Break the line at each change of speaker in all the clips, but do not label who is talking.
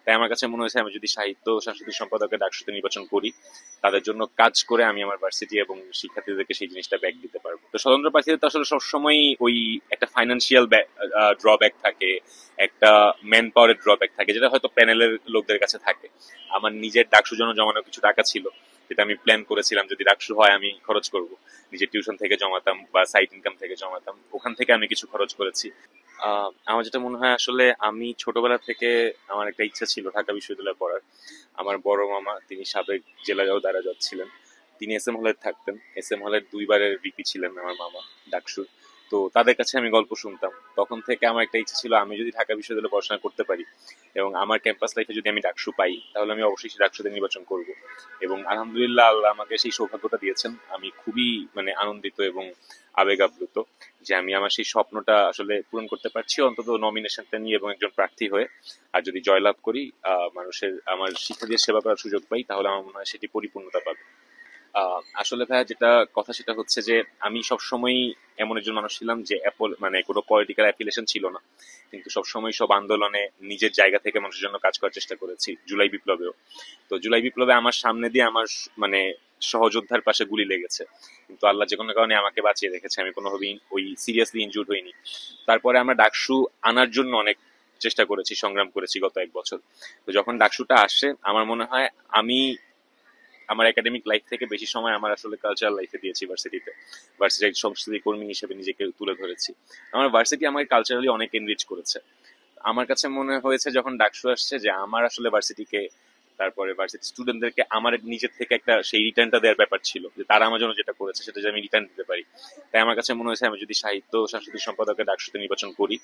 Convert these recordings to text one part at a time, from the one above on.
তাই আমার কাছে মনে হয়েছে আমি যদি সাহিত্য ও সাংস্কৃতিক সম্পাদকের ডাকসুতে নির্বাচন করি, তাদের জন্য কাজ করে আমি আমার ভার্সিটি এবং শিক্ষার্থীদেরকে সেই জিনিসটা ব্যাক দিতে পারবো। তো স্বতন্ত্র প্রার্থীদের তো আসলে সবসময় ওই একটা ফাইন্যান্সিয়াল ড্রব্যাক থাকে, একটা ম্যান পাওয়ারের ড্রব্যাক থাকে, যেটা হয়তো প্যানেলের লোকদের কাছে থাকে। আমার নিজের ডাকসুর জন্য জমানো কিছু টাকা ছিল, যেটা আমি প্ল্যান করেছিলাম যদি ডাকসু হয় আমি খরচ করব, নিজের টিউশন থেকে জমাতাম বা সাইড ইনকাম থেকে জমাতাম, ওখান থেকে আমি কিছু খরচ করেছি। আমার যেটা মনে হয় আসলে আমি ছোটবেলা থেকে আমার একটা ইচ্ছা ছিল ঢাকা বিশ্ববিদ্যালয়ে পড়ার। আমার বড় মামা, তিনি সাবেক জেলা দারা জজ ছিলেন, তিনি এস এম হলের থাকতেন, এস এম হলের দুইবারের ভিপি ছিলেন আমার মামা ডাকসুর। তো তাদের কাছে আমি গল্প শুনতাম, তখন থেকে আমার একটা ইচ্ছা ছিল আমি যদি ঢাকা বিশ্ববিদ্যালয়ে পড়াশোনা করতে পারি এবং আমার ক্যাম্পাস লাইফে যদি আমি ডাকসু পাই, তাহলে আমি অবশ্যই সেই ডাকসুতে নির্বাচন করব। এবং আলহামদুলিল্লাহ আল্লাহ আমাকে সেই সৌভাগ্যটা দিয়েছেন। আমি খুবই আনন্দিত এবং আবেগ আপ্লুত যে আমি আমার সেই স্বপ্নটা আসলে পূরণ করতে পারছি, অন্তত নমিনেশনটা নিয়ে এবং একজন প্রার্থী হয়ে। আর যদি জয়লাভ করি, মানুষের আমার শিক্ষার্থীদের সেবা করার সুযোগ পাই, তাহলে আমার মনে হয় সেটি পরিপূর্ণতা পাবে। আসলে ভাইয়া যেটা কথা সেটা হচ্ছে যে আমি সবসময় এমন একজন মানুষ ছিলাম যে কোনো পলিটিক্যাল অ্যাফিলিয়েশন ছিল না, কিন্তু সবসময় সব আন্দোলনে নিজের জায়গা থেকে মানুষের জন্য কাজ করার চেষ্টা করেছি, জুলাই বিপ্লবেও। তো জুলাই বিপ্লবে আমার সামনে দিয়ে আমার মানে সহযোদ্ধার পাশে গুলি লেগেছে, কিন্তু আল্লাহ যে কোনো কারণে আমাকে বাঁচিয়ে রেখেছে, আমি কোনোভাবেই ওই সিরিয়াসলি ইনজুর্ড হইনি। তারপরে আমরা ডাকসু আনার জন্য অনেক চেষ্টা করেছি, সংগ্রাম করেছি গত 1 বছর। তো যখন ডাকসুটা আসে, আমার মনে হয় আমি আমার একাডেমিক লাইফ থেকে বেশি সময় আমার আসলে কালচারাল লাইফে দিয়েছি ভার্সিটিতে। ভার্সিটির সংস্কৃতি কর্মী হিসেবে নিজেকে তুলে ধরেছি। আমার ভার্সিটি আমাকে কালচারালি অনেক এনরিচ করেছে। আমার কাছে মনে হয়েছে যখন ডাকসু আসছে যে আমার আসলে ভার্সিটিকে, তারপরে ভার্সিটি স্টুডেন্টদেরকে আমার নিজের থেকে একটা সেই রিটার্নটা দেওয়ার ব্যাপার ছিল, যে তারা আমার জন্য যেটা করেছে সেটা যে আমি রিটার্ন দিতে পারি। তাই আমার কাছে মনে হয়েছে আমি যদি সাহিত্য ও সাংস্কৃতিক সম্পাদকের ডাকসুতে নির্বাচন করি,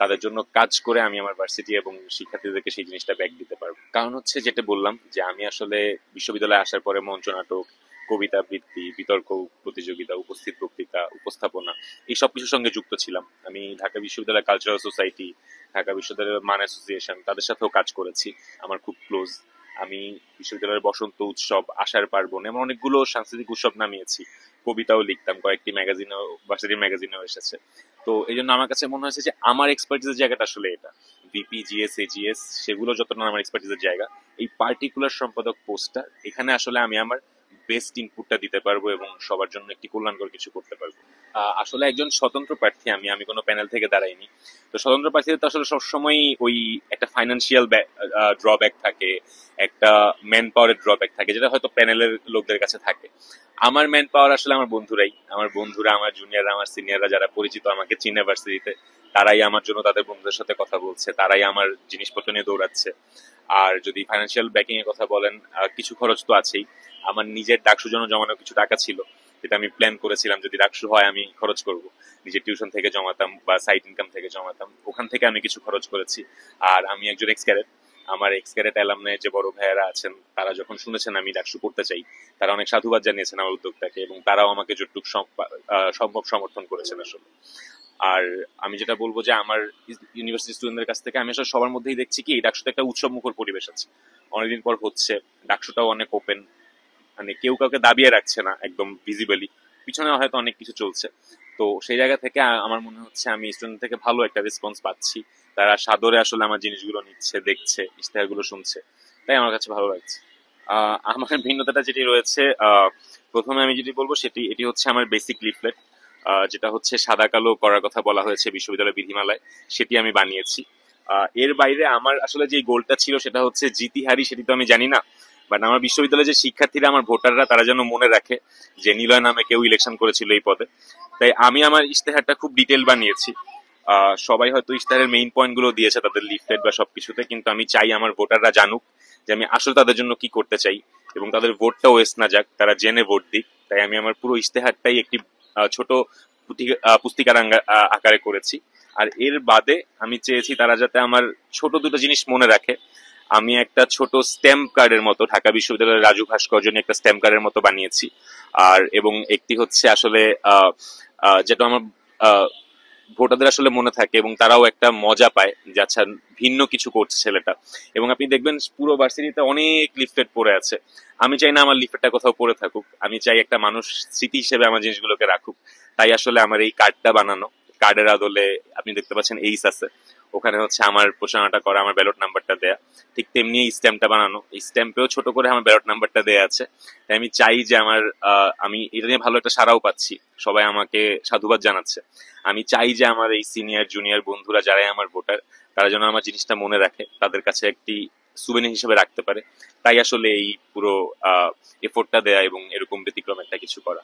তাদের জন্য কাজ করে আমি আমার ভার্সিটি এবং শিক্ষার্থীদেরকে সেই জিনিসটা ব্যাক দিতে পারবো। কারণ হচ্ছে যেটা বললাম যে আমি আসলে বিশ্ববিদ্যালয়ে আসার পরে মঞ্চ নাটক, কবিতা আবৃত্তি, বিতর্ক প্রতিযোগিতা, উপস্থিত বক্তৃতা, উপস্থাপনা, এই সব কিছুর সঙ্গে যুক্ত ছিলাম। আমি ঢাকা বিশ্ববিদ্যালয় কালচারাল সোসাইটি, ঢাকা বিশ্ববিদ্যালয়ের মান অ্যাসোসিয়েশন, তাদের সাথেও কাজ করেছি, আমার খুব ক্লোজ। আমি বিশ্ববিদ্যালয়ের বসন্ত উৎসব, আশার পার্বণ, এমন অনেকগুলো সাংস্কৃতিক উৎসব নামিয়েছি। কবিতাও লিখতাম, কয়েকটি ম্যাগাজিনেও, ভার্সিটির ম্যাগাজিনেও এসেছে। তো এই জন্য আমার কাছে মনে হয়েছে যে আমার এক্সপার্টিসের জায়গাটা আসলে এটা, ভিপি, জিএস, এজিএস, সেগুলো যত না আমার এক্সপার্টিসের জায়গা, এই পার্টিকুলার সম্পাদক পোস্টটা, এখানে আসলে আমি আমার বেস্ট ইনপুটটা দিতে পারবো এবং সবার জন্য একটি কল্যাণকর কিছু করতে পারবো। আসলে একজন স্বতন্ত্র প্রার্থী আমি, আমি কোনো প্যানেল থেকে দাঁড়াইনি। তো স্বতন্ত্র প্রার্থীদের তো আসলে সবসময় ওই একটা ফাইন্যান্সিয়াল ড্রব্যাক থাকে, একটা ম্যান পাওয়ারের ড্রব্যাক থাকে, যেটা হয়তো প্যানেলের লোকদের কাছে থাকে। আমার ম্যান পাওয়ার আসলে আমার বন্ধুরাই, আমার বন্ধুরা, আমার জুনিয়ররা, আমার সিনিয়ররা যারা পরিচিত আমাকে চিনে ভার্সিটিতে, তারাই আমার জন্য তাদের বন্ধুদের সাথে কথা বলছে, তারাই আমার জিনিসপত্র নিয়ে দৌড়াচ্ছে। আর যদি ফাইন্যান্সিয়াল ব্যাকিং এর কথা বলেন, কিছু খরচ তো আছেই। আমার নিজের ডাকসুর জন্য জমানো কিছু টাকা ছিল, যেটা আমি প্ল্যান করেছিলাম যদি ডাকসু হয় আমি খরচ করব, নিজের টিউশন থেকে জমাতাম বা সাইড ইনকাম থেকে জমাতাম, ওখান থেকে আমি কিছু খরচ করেছি। আর আমি একজন এক্স ক্যাডেট, আমার এক্স ক্যাডেট অ্যালামনাই যে বড় ভাইয়েরা আছেন, তারা যখন শুনেছেন আমি ডাকসু করতে চাই, তারা অনেক সাধুবাদ জানিয়েছেন আমার উদ্যোগটাকে, এবং তারাও আমাকে যতটুকু সম্ভব সমর্থন করেছেন আসলে। আর আমি যেটা বলবো যে আমার ইউনিভার্সিটি স্টুডেন্টদের কাছ থেকে আমি আসলে সবার মধ্যেই দেখছি কি ডাকসুতে একটা উৎসব মুখর পরিবেশ আছে, অনেকদিন পর হচ্ছে। ডাকসুটাও অনেক ওপেন, কেউ কাউকে দাবিয়ে রাখছে না একদম ভিজিবলি, পিছনে হয়তো অনেক কিছু চলছে। তো সেই জায়গা থেকে আমার মনে হচ্ছে আমি স্টুডেন্ট থেকে ভালো একটা রেসপন্স পাচ্ছি, তারা সাদরে আসলে আমার জিনিসগুলো নিচ্ছে, দেখছে, ইশতেহারগুলো শুনছে, তাই আমার কাছে ভালো লাগছে। আমার ভিন্নতাটা যেটি রয়েছে, প্রথমে আমি যেটি বলবো সেটি এটি হচ্ছে আমার বেসিক লিফলেট, যেটা হচ্ছে সাদা কালো করার কথা বলা হয়েছে বিশ্ববিদ্যালয় বিধিমালায়, সেটি আমি বানিয়েছি। এর বাইরে আমার আসলে যে গোলটা ছিল সেটা হচ্ছে জিতিহারি সেটি তো আমি জানি না, বাট আমার বিশ্ববিদ্যালয়ের যে শিক্ষার্থীরা, আমার ভোটাররা, তারা যেন মনে রাখে যে নিলয় নামে কেউ ইলেকশন করেছিল এই পদে। তাই আমি আমার ইশতেহারটা খুব ডিটেল বানিয়েছি। সবাই হয়তো ইশতেহারের মেইন পয়েন্ট গুলো দিয়েছে তাদের লিফলেট বা সবকিছুতে, কিন্তু আমি চাই আমার ভোটাররা জানুক যে আমি আসলে তাদের জন্য কি করতে চাই, এবং তাদের ভোটটা ওয়েস্ট না যাক, তারা জেনে ভোট দিক। তাই আমি আমার পুরো ইশতেহারটাই একটি ছোট পুস্তিকার আকারে করেছি। আর এর বাদে আমি চেয়েছি তারা যাতে আমার ছোট দুটো জিনিস মনে রাখে। আমি একটা ছোট স্ট্যাম্প কার্ডের মতো ঢাকা বিশ্ববিদ্যালয়ের রাজু ভাস্কর্য নিয়ে একটা স্ট্যাম্প কার্ডের মতো বানিয়েছি। আর এবং একটি হচ্ছে আসলে যেটা আমার ভোটারদের আসলে মনে থাকে এবং তারাও একটা মজা পায় যে আচ্ছা ভিন্ন কিছু করছে ছেলেটা। এবং আপনি দেখবেন পুরো ভার্সিটিতে অনেক লিফলেট পড়ে আছে, আমি চাই না আমার লিফলেটটা কোথাও পড়ে থাকুক, আমি চাই একটা মানুষ স্মৃতি হিসেবে আমার জিনিসগুলোকে রাখুক। তাই আসলে আমার এই কার্ডটা বানানো, কার্ডের আদলে আপনি দেখতে পাচ্ছেন এইস আছে, ওখানে হচ্ছে আমার প্রচারণাটা করা, আমার ব্যালট নাম্বারটা দেয়া। ঠিক তেমনি এই স্ট্যাম্পটা বানানো, এই স্ট্যাম্পেও ছোট করে আমার ব্যালট নাম্বারটা দেয়া আছে। তাই আমি চাই যে আমার আমি এটা নিয়ে ভালো একটা সাড়াও পাচ্ছি, সবাই আমাকে সাধুবাদ জানাচ্ছে। আমি চাই যে আমার এই সিনিয়র জুনিয়র বন্ধুরা যারাই আমার ভোটার, তারা যেন আমার জিনিসটা মনে রাখে, তাদের কাছে একটি সুবেনির হিসেবে রাখতে পারে। তাই আসলে এই পুরো এফোর্টটা দেয়া এবং এরকম ব্যতিক্রম একটা কিছু করা।